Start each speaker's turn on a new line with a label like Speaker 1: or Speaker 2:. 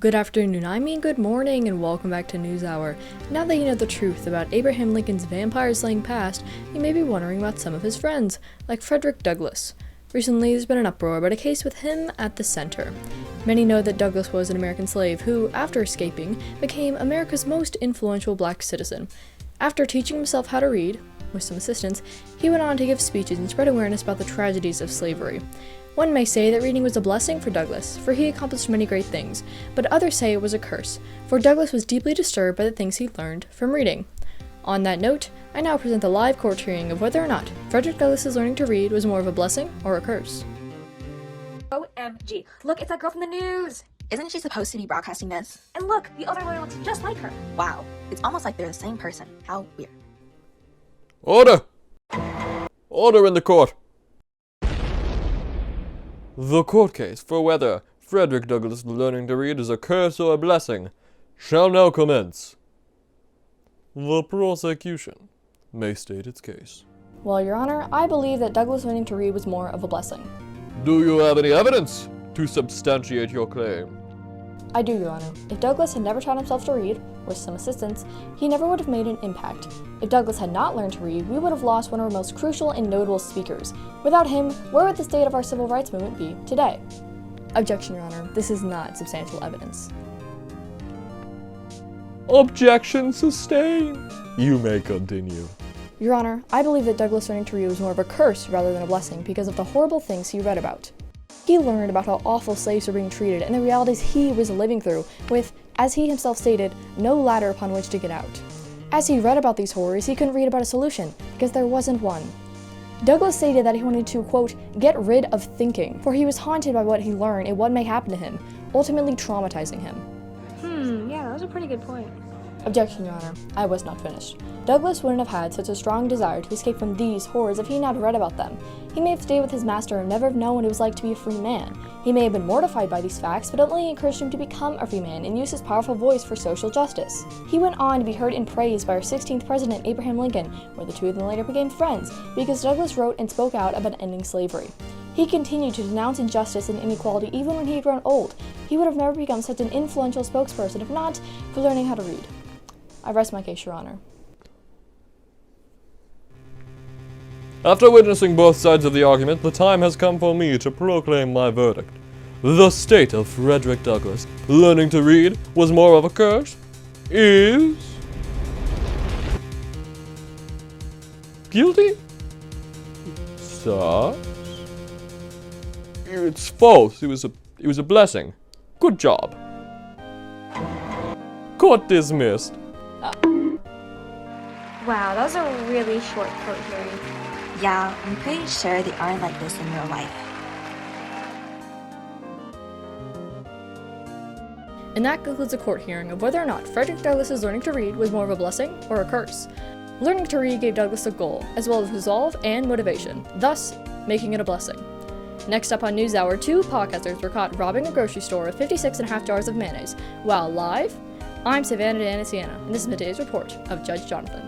Speaker 1: Good afternoon, I mean good morning, and welcome back to News Hour. Now that you know the truth about Abraham Lincoln's vampire-slaying past, you may be wondering about some of his friends, like Frederick Douglass. Recently, there's been an uproar about a case with him at the center. Many know that Douglass was an American slave who, after escaping, became America's most influential black citizen. After teaching himself how to read, with some assistance, he went on to give speeches and spread awareness about the tragedies of slavery. One may say that reading was a blessing for Douglass, for he accomplished many great things, but others say it was a curse, for Douglass was deeply disturbed by the things he learned from reading. On that note, I now present the live court hearing of whether or not Frederick Douglass's learning to read was more of a blessing or a curse.
Speaker 2: OMG. Look, it's that girl from the news!
Speaker 3: Isn't she supposed to be broadcasting this?
Speaker 2: And look, the other lawyer looks just like her.
Speaker 3: Wow, it's almost like they're the same person. How weird.
Speaker 4: Order! Order in the court! The court case for whether Frederick Douglass' learning to read is a curse or a blessing shall now commence. The prosecution may state its case.
Speaker 1: Well, Your Honor, I believe that Douglass learning to read was more of a blessing.
Speaker 4: Do you have any evidence to substantiate your claim?
Speaker 1: I do, Your Honor. If Douglass had never taught himself to read, with some assistance, he never would have made an impact. If Douglass had not learned to read, we would have lost one of our most crucial and notable speakers. Without him, where would the state of our civil rights movement be today? Objection, Your Honor. This is not substantial evidence.
Speaker 4: Objection sustained. You may continue.
Speaker 1: Your Honor, I believe that Douglass learning to read was more of a curse rather than a blessing because of the horrible things he read about. He learned about how awful slaves were being treated and the realities he was living through with, as he himself stated, no ladder upon which to get out. As he read about these horrors, he couldn't read about a solution, because there wasn't one. Douglass stated that he wanted to, quote, get rid of thinking, for he was haunted by what he learned and what may happen to him, ultimately traumatizing him.
Speaker 2: Yeah, that was a pretty good point.
Speaker 1: Objection, Your Honor. I was not finished. Douglass wouldn't have had such a strong desire to escape from these horrors if he had not read about them. He may have stayed with his master and never have known what it was like to be a free man. He may have been mortified by these facts, but only encouraged him to become a free man and use his powerful voice for social justice. He went on to be heard and praised by our 16th president, Abraham Lincoln, where the two of them later became friends, because Douglass wrote and spoke out about ending slavery. He continued to denounce injustice and inequality even when he had grown old. He would have never become such an influential spokesperson if not for learning how to read. I rest my case, Your Honor.
Speaker 4: After witnessing both sides of the argument, the time has come for me to proclaim my verdict. The state of Frederick Douglass learning to read was more of a curse is guilty? Sir? It's false. It was a blessing. Good job. Court dismissed.
Speaker 2: Wow, that was a really short court hearing.
Speaker 3: Yeah, I'm pretty sure they aren't like this in real life.
Speaker 1: And that concludes a court hearing of whether or not Frederick Douglass's learning to read was more of a blessing or a curse. Learning to read gave Douglass a goal, as well as resolve and motivation, thus making it a blessing. Next up on News Hour, 2 podcasters were caught robbing a grocery store with 56.5 jars of mayonnaise. While live, I'm Savannah Danisiana, and this is today's report of Judge Jonathan.